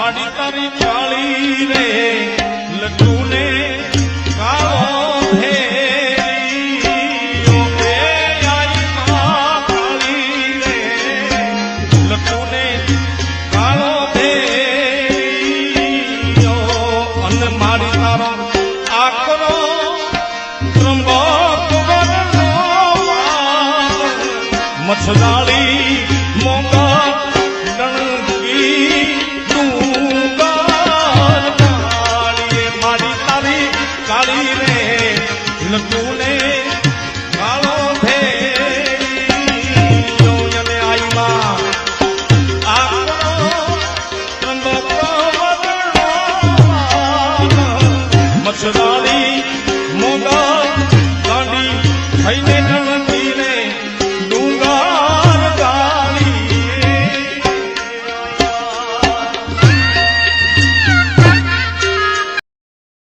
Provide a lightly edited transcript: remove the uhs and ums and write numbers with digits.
આડી તારી ચાળી રે લટુ ને કાળો ભેરી ઓ બે આઈ કાળી રે લટુ ને કાળો ભેરી ઓ અન મારી તારો આકરો ત્રંબક વરનો મછલા